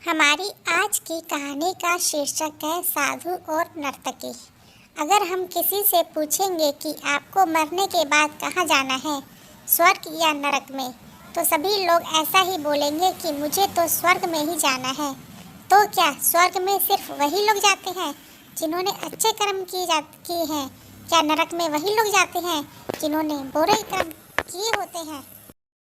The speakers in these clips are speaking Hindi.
हमारी आज की कहानी का शीर्षक है साधु और नर्तकी। अगर हम किसी से पूछेंगे कि आपको मरने के बाद कहाँ जाना है, स्वर्ग या नरक में, तो सभी लोग ऐसा ही बोलेंगे कि मुझे तो स्वर्ग में ही जाना है। तो क्या स्वर्ग में सिर्फ वही लोग जाते हैं जिन्होंने अच्छे कर्म किए हैं? क्या नरक में वही लोग जाते हैं जिन्होंने बुरे कर्म किए होते हैं?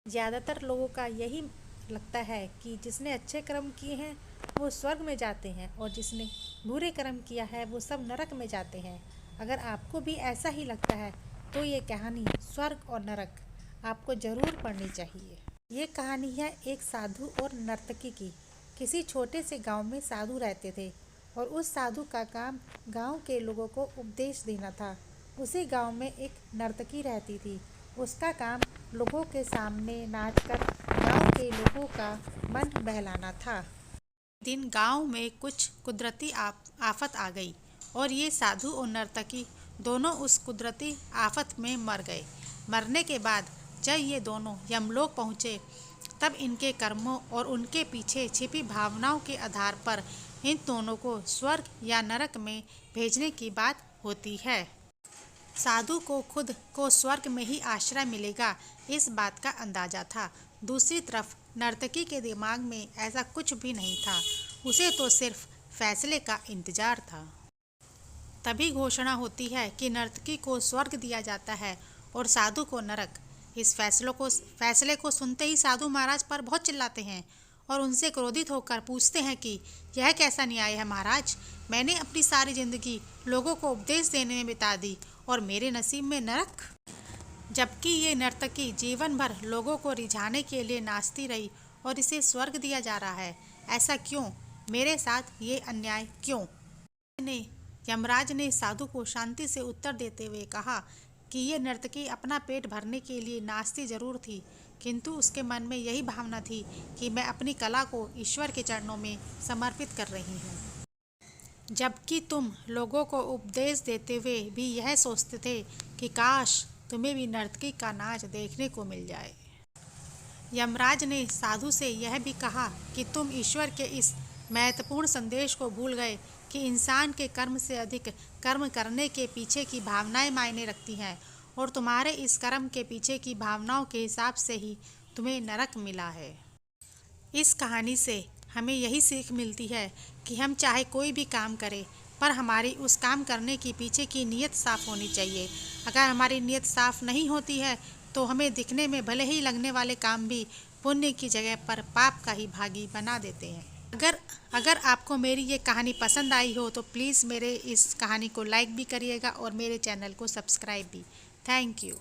ज़्यादातर लोगों का यही लगता है कि जिसने अच्छे कर्म किए हैं वो स्वर्ग में जाते हैं और जिसने बुरे कर्म किया है वो सब नरक में जाते हैं। अगर आपको भी ऐसा ही लगता है तो ये कहानी स्वर्ग और नरक आपको ज़रूर पढ़नी चाहिए। ये कहानी है एक साधु और नर्तकी की। किसी छोटे से गांव में साधु रहते थे और उस साधु का काम गांव के लोगों को उपदेश देना था। उसी गांव में एक नर्तकी रहती थी। उसका काम लोगों के सामने नाचकर गांव के लोगों का मन बहलाना था। दिन गांव में कुछ कुदरती आफत आ गई और ये साधु और नर्तकी दोनों उस कुदरती आफत में मर गए। मरने के बाद जब ये दोनों यमलोक पहुँचे तब इनके कर्मों और उनके पीछे छिपी भावनाओं के आधार पर इन दोनों को स्वर्ग या नरक में भेजने की बात होती है। साधु को खुद को स्वर्ग में ही आश्रय मिलेगा, इस बात का अंदाजा था। दूसरी तरफ नर्तकी के दिमाग में ऐसा कुछ भी नहीं था। उसे तो सिर्फ फैसले का इंतजार था। तभी घोषणा होती है कि नर्तकी को स्वर्ग दिया जाता है और साधु को नरक। इस फैसले को सुनते ही साधु महाराज पर बहुत चिल्लाते हैं और उनसे क्रोधित होकर पूछते हैं कि यह कैसा न्याय है महाराज। मैंने अपनी सारी जिंदगी लोगों को उपदेश देने में बिता दी और मेरे नसीब में नरक। जबकि ये नर्तकी जीवन भर लोगों को रिझाने के लिए नाचती रही और इसे स्वर्ग दिया जा रहा है। ऐसा क्यों? मेरे साथ ये अन्याय क्यों? यमराज ने साधु को शांति से उत्तर देते हुए कहा कि ये नर्तकी अपना पेट भरने के लिए नाचती जरूर थी, किंतु उसके मन में यही भावना थी कि मैं अपनी कला को ईश्वर के चरणों में समर्पित कर रही हूँ। जबकि तुम लोगों को उपदेश देते हुए भी यह सोचते थे कि काश तुम्हें भी नर्तकी का नाच देखने को मिल जाए। यमराज ने साधु से यह भी कहा कि तुम ईश्वर के इस महत्वपूर्ण संदेश को भूल गए कि इंसान के कर्म से अधिक कर्म करने के पीछे की भावनाएं मायने रखती हैं और तुम्हारे इस कर्म के पीछे की भावनाओं के हिसाब से ही तुम्हें नरक मिला है। इस कहानी से हमें यही सीख मिलती है कि हम चाहे कोई भी काम करें पर हमारी उस काम करने की पीछे की नीयत साफ होनी चाहिए। अगर हमारी नीयत साफ नहीं होती है तो हमें दिखने में भले ही लगने वाले काम भी पुण्य की जगह पर पाप का ही भागी बना देते हैं। अगर आपको मेरी ये कहानी पसंद आई हो तो प्लीज़ मेरे इस कहानी को लाइक भी करिएगा और मेरे चैनल को सब्सक्राइब भी। Thank you.